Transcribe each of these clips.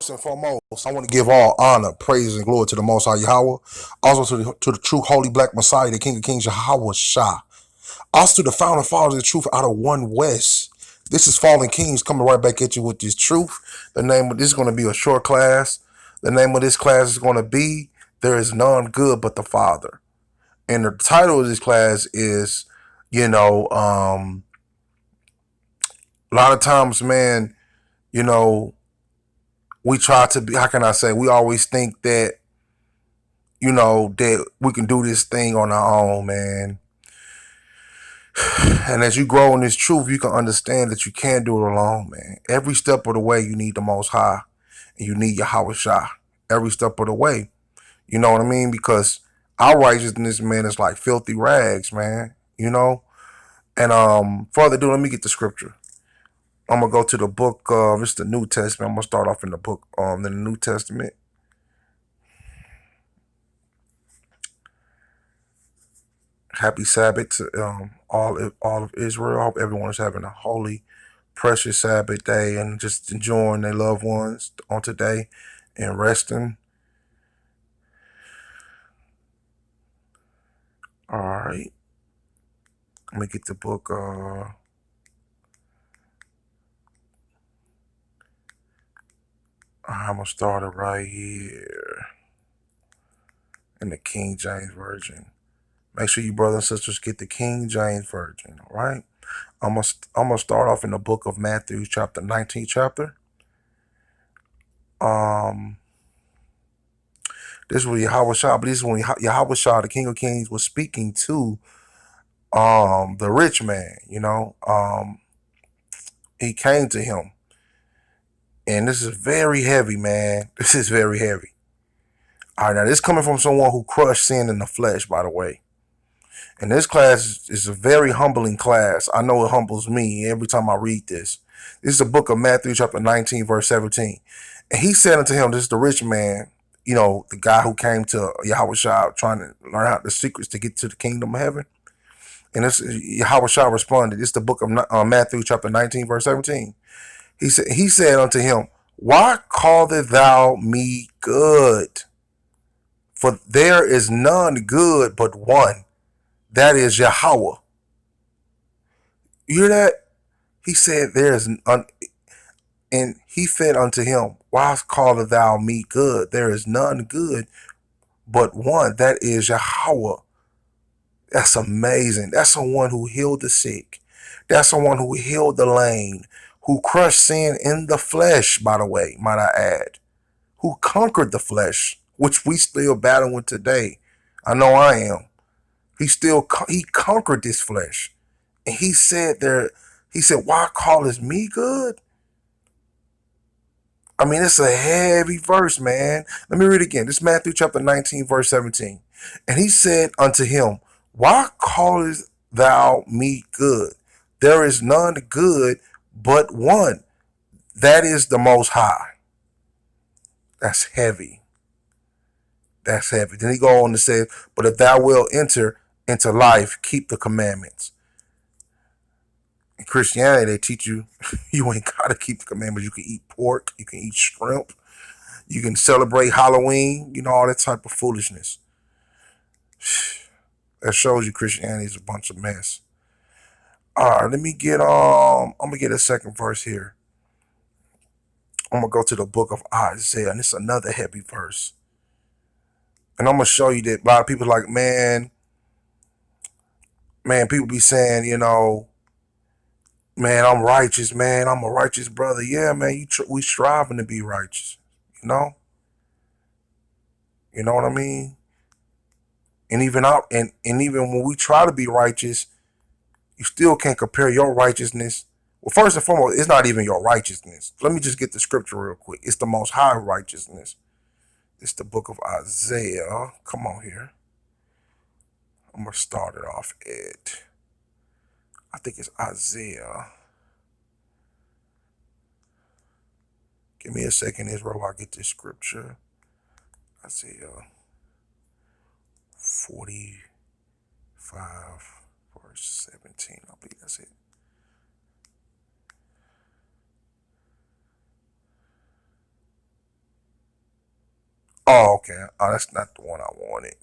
First and foremost, I want to give all honor, praise, and glory to the Most High Yahweh. Also to the true Holy Black Messiah, the King of Kings, Yahweh Shah. Also to the founding fathers of the truth out of One West. This is Fallen Kings coming right back at you with this truth. The name of this is going to be a short class. The name of this class is going to be There is None Good But the Father. And the title of this class is, you know, a lot of times, man, you know, we try to be, how can I say, we always think that, that we can do this thing on our own, man. And as you grow in this truth, you can understand that you can't do it alone, man. Every step of the way, you need the Most High, and you need Yahweh Shah. Every step of the way, you know what I mean? Because our righteousness, man, is like filthy rags, man. And further ado, let me get the scripture. I'm gonna go to the book. It's the New Testament. I'm gonna start off in the book, in the New Testament. Happy Sabbath to all of Israel. I hope everyone is having a holy, precious Sabbath day and just enjoying their loved ones on today and resting. All right, let me get the book. I'm gonna start it right here in the King James Version. Make sure you brothers and sisters get the King James Version. All right. I'm gonna start off in the book of Matthew, chapter 19, chapter. Um, this is where Yahweh Shah, but this is when Yahweh Shah, the King of Kings, was speaking to the rich man. He came to him, and this is very heavy, man. This is very heavy. All right, now this is coming from someone who crushed sin in the flesh, by the way. And this class is a very humbling class. I know it humbles me every time I read this. This is the book of Matthew, chapter 19, verse 17. And he said unto him, this is the rich man, the guy who came to Yahweh Shah trying to learn out the secrets to get to the kingdom of heaven. And this Yahweh Shah responded. This is the book of Matthew, chapter 19, verse 17. He said unto him, why callest thou me good? For there is none good but one, that is Yahweh. You hear that? He said, and he said unto him, why callest thou me good? There is none good but one, that is Yahweh. That's amazing. That's someone who healed the sick. That's someone who healed the lame, who crushed sin in the flesh, by the way, might I add, who conquered the flesh, which we still battling with today. I know I am. He conquered this flesh. And he said, why callest me good? I mean, it's a heavy verse, man. Let me read it again. This is Matthew chapter 19, verse 17. And he said unto him, why callest thou me good? There is none good but one, that is the Most High. That's heavy. That's heavy. Then he go on to say, but if thou wilt enter into life, keep the commandments. In Christianity, they teach you you ain't got to keep the commandments. You can eat pork. You can eat shrimp. You can celebrate Halloween. All that type of foolishness. That shows you Christianity is a bunch of mess. All right, let me get I'm gonna get a second verse here. I'm gonna go to the book of Isaiah, and it's another heavy verse. And I'm gonna show you that a lot of people are like, man, people be saying, man, I'm righteous, man. I'm a righteous brother. Yeah, man, we striving to be righteous. You know, you know what I mean. And even when we try to be righteous, you still can't compare your righteousness. Well, first and foremost, it's not even your righteousness. Let me just get the scripture real quick. It's the Most High righteousness. It's the book of Isaiah. Come on here. I'm going to start it off at, I think it's Isaiah. Give me a second, Israel, while I get this scripture. Isaiah 45, verse 17. I believe that's it. Oh, okay. Oh, that's not the one I wanted.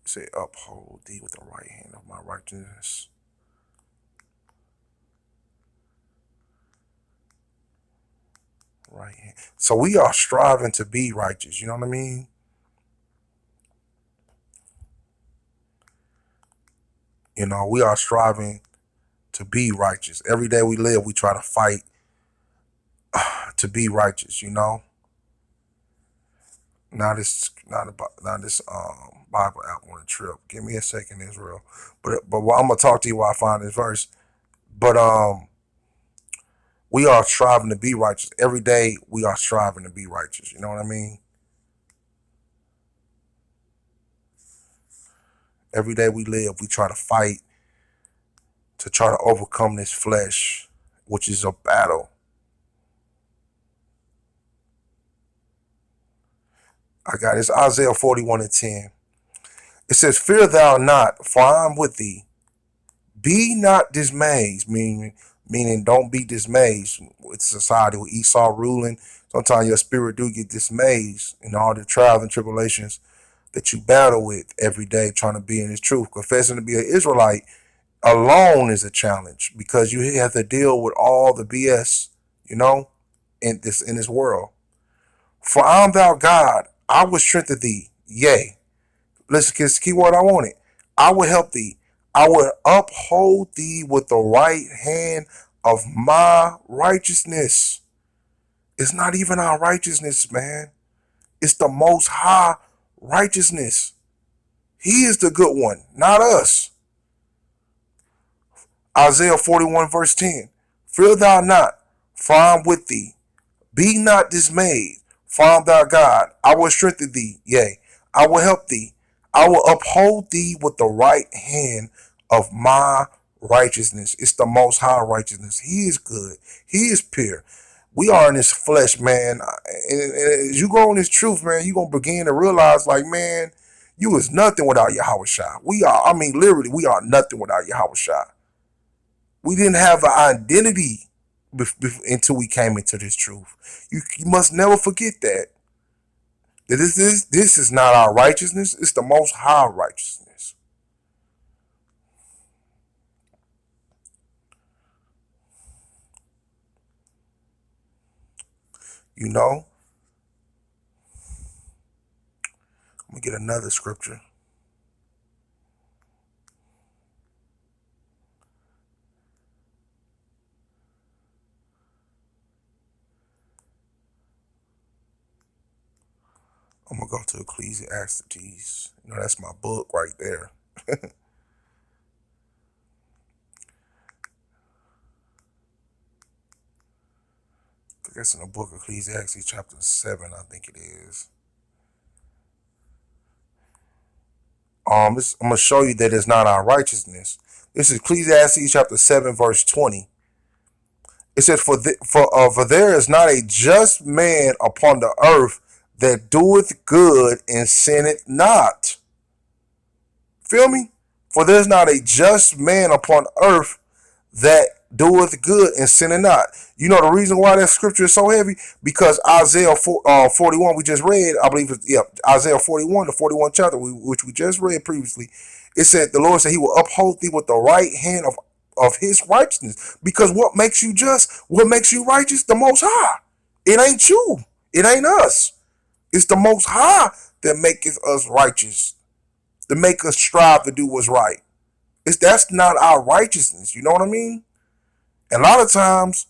Say, uphold thee with the right hand of my righteousness. Right hand. So we are striving to be righteous. You know what I mean? You know, we are striving to be righteous. Every day we live, we try to fight to be righteous. You know. Now this Bible app on a trip. Give me a second, Israel. But I'm gonna talk to you while I find this verse. But we are striving to be righteous. Every day we are striving to be righteous. You know what I mean? Every day we live, we try to fight to try to overcome this flesh, which is a battle. I got this Isaiah 41:10. It says, "Fear thou not, for I am with thee. Be not dismayed," meaning don't be dismayed with society, with Esau ruling. Sometimes your spirit do get dismayed in all the trials and tribulations that you battle with every day, trying to be in His truth. Confessing to be an Israelite alone is a challenge because you have to deal with all the BS, you know, in this world. For I am thou God, I will strengthen thee. Yea, listen, this key word I wanted. I will help thee. I will uphold thee with the right hand of my righteousness. It's not even our righteousness, man. It's the most high righteousness. He is the good one, not us. Isaiah 41 verse 10. Fear thou not, for I am with thee. Be not dismayed, for I am thy God. I will strengthen thee, yea, I will help thee. I will uphold thee with the right hand of my righteousness. It's the most high righteousness. He is good. He is pure. We are in this flesh, man. And as you grow in this truth, man, you're going to begin to realize, like, man, you is nothing without Yahweh Shai. We are, I mean, literally, we are nothing without Yahweh Shai. We didn't have an identity until we came into this truth. You must never forget that. That this is not our righteousness. It's the most high righteousness. You know? Let me get another scripture. I'm gonna go to Ecclesiastes. You know, that's my book right there. That's in the book of Ecclesiastes chapter 7, I think it is. I'm gonna show you that it's not our righteousness. This is Ecclesiastes chapter 7, verse 20. It says, for there is not a just man upon the earth that doeth good and sinneth not. Feel me? For there's not a just man upon earth that doeth good and sinneth not. You know the reason why that scripture is so heavy? Because Isaiah 41 we just read, I believe it's, yeah, Isaiah 41, the 41 chapter, which we just read previously. It said, the Lord said he will uphold thee with the right hand of his righteousness. Because what makes you just, what makes you righteous? The Most High. It ain't you. It ain't us. It's the Most High that maketh us righteous, to make us strive to do what's right. That's not our righteousness. You know what I mean? And a lot of times,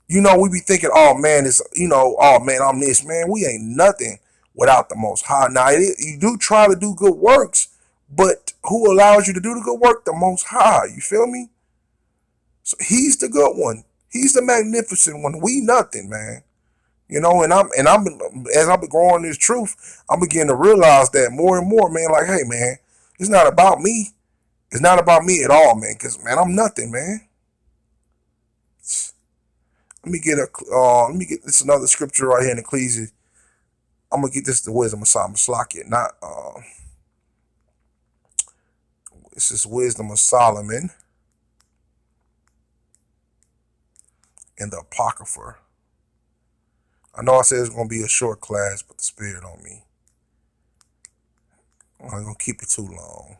you know, we be thinking, oh man, it's, you know, oh man, I'm this, man. We ain't nothing without the Most High. Now, you do try to do good works, but who allows you to do the good work? The Most High. You feel me? So he's the good one. He's the magnificent one. We nothing, man. You know, and I'm as I've been growing this truth, I'm beginning to realize that more and more, man. Like, hey, man, it's not about me. It's not about me at all, man. Cause man, I'm nothing, man. Let me get this another scripture right here in Ecclesiastes. I'm gonna get this the wisdom of Solomon Slakia, not this is wisdom of Solomon in the Apocrypha. I know I said it's gonna be a short class, but the spirit on me. I'm not gonna keep it too long.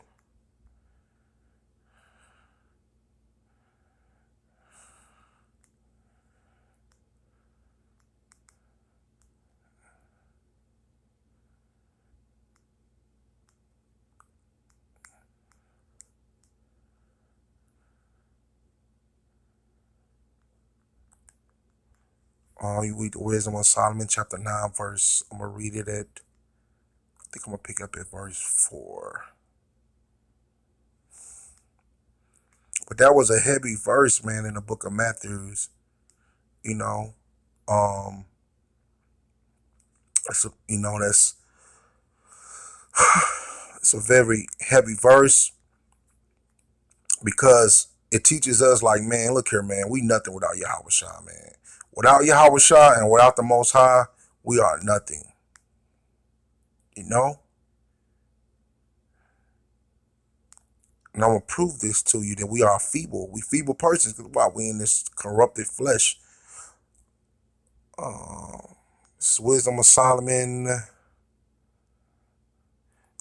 You read the Wisdom of Solomon, chapter 9, verse. I'm gonna read it at. I think I'm gonna pick up at verse 4. But that was a heavy verse, man, in the book of Matthews. You know, um, that's it's a very heavy verse because it teaches us, like, man, look here, man, we nothing without Yahweh Shah, man. Without Yahweh Shah and without the Most High, we are nothing. You know? And I'm going to prove this to you that we are feeble. We feeble persons because why? We in this corrupted flesh. This is Wisdom of Solomon,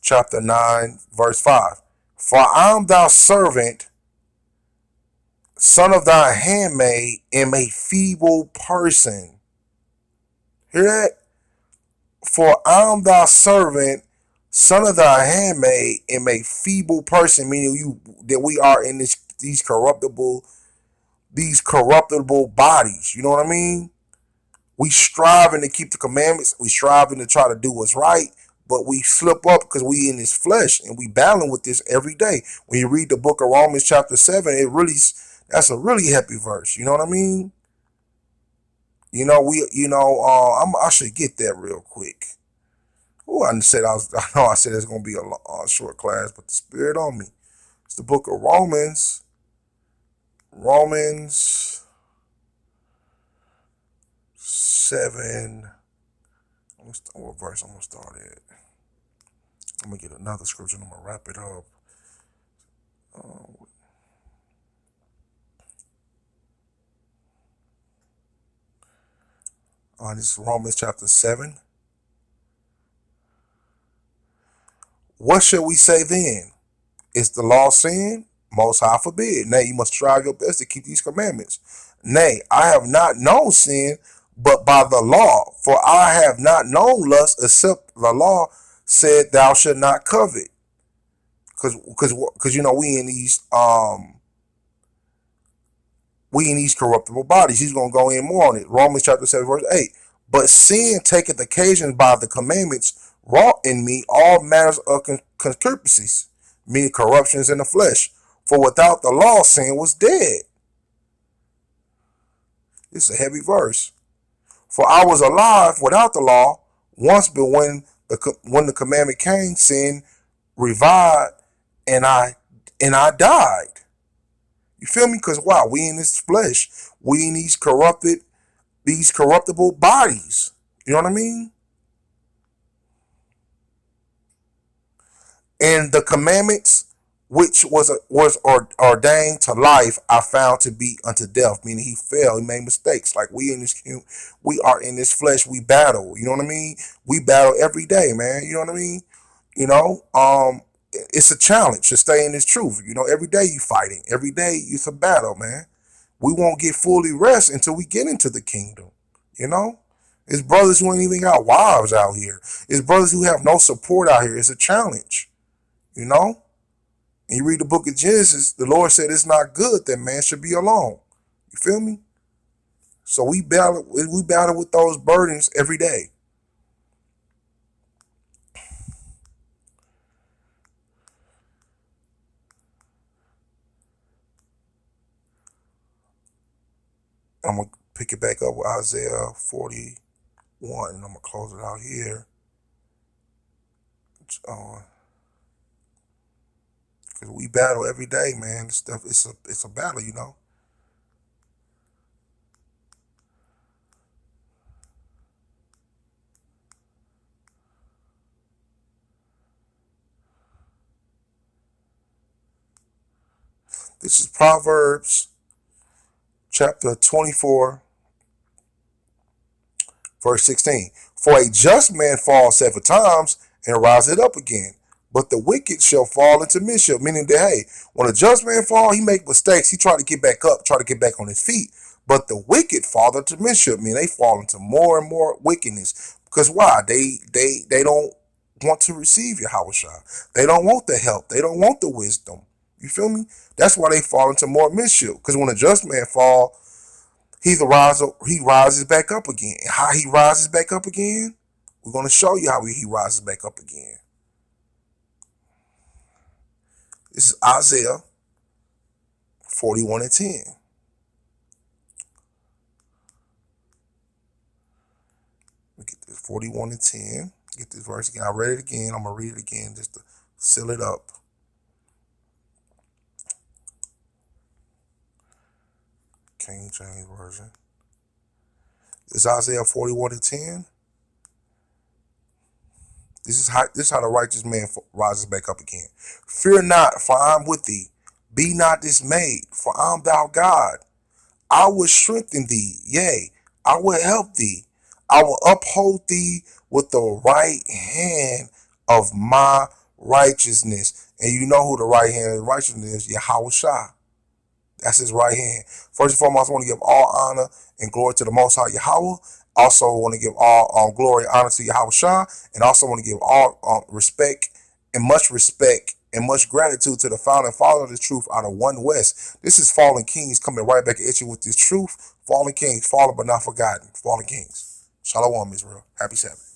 chapter 9, verse 5. For I am thy servant, son of thy handmaid, am a feeble person. Hear that? For I am thy servant, son of thy handmaid, am a feeble person, meaning you that we are in these corruptible bodies. You know what I mean? We striving to keep the commandments. We striving to try to do what's right, but we slip up because we in this flesh and we battling with this every day. When you read the book of Romans chapter 7, that's a really happy verse. You know what I mean? I should get that real quick. Oh, I know I said it's gonna be a short class, but the spirit on me. It's the book of Romans. Romans 7. What verse I'm gonna start at? I'm gonna get another scripture and I'm gonna wrap it up. This is Romans chapter 7. What shall we say then? Is the law sin? Most High forbid. Nay, you must strive your best to keep these commandments. Nay, I have not known sin but by the law. For I have not known lust except the law said thou should not covet. Because we in these corruptible bodies. He's gonna go in more on it. Romans chapter 7, verse 8. But sin taketh occasion by the commandments wrought in me all matters of concupiscences, meaning corruptions in the flesh. For without the law, sin was dead. This is a heavy verse. For I was alive without the law once, but when the commandment came, sin revived, and I died. You feel me? Because why? We in this flesh. We in these corruptible bodies. You know what I mean? And the commandments which was ordained to life, I found to be unto death. Meaning he fell, he made mistakes. Like we are in this flesh. We battle. You know what I mean? We battle every day, man. You know what I mean? You know, it's a challenge to stay in this truth. You know, every day you fighting. Every day it's a battle, man. We won't get fully rest until we get into the kingdom. You know? It's brothers who ain't even got wives out here. It's brothers who have no support out here. It's a challenge. You know? And you read the book of Genesis, the Lord said it's not good that man should be alone. You feel me? So we battle with those burdens every day. I'm gonna pick it back up with Isaiah 41, and I'm gonna close it out here. Cause we battle every day, man. This stuff, it's a battle, you know. This is Proverbs chapter 24, Verse 16. For a just man falls 7 times and riseth up again, but the wicked shall fall into mischief. Meaning that, hey, when a just man fall, he make mistakes. He try to get back up, try to get back on his feet. But the wicked fall into mischief. Meaning they fall into more and more wickedness. Because why? They don't want to receive Yahweh Shai. They don't want the help. They don't want the wisdom. You feel me? That's why they fall into more mischief. Because when a just man fall, he rises back up again. How he rises back up again? We're going to show you how he rises back up again. This is Isaiah 41:10. We get this 41:10. Get this verse again. I read it again. I'm going to read it again just to seal it up. King James Version. It's Isaiah 41:10. This is how the righteous man rises back up again. Fear not, for I am with thee. Be not dismayed, for I am thou God. I will strengthen thee, yea, I will help thee. I will uphold thee with the right hand of my righteousness. And you know who the right hand of righteousness is, Yahweh Shai. That's his right hand. First and foremost, I want to give all honor and glory to the Most High Yahweh. Also want to give all glory and honor to Yahweh Shai. And also want to give all respect and much gratitude to the founder and father of the truth out of One West. This is Fallen Kings coming right back at you with this truth. Fallen Kings, fallen but not forgotten. Fallen Kings. Shalom, Israel. Happy Sabbath.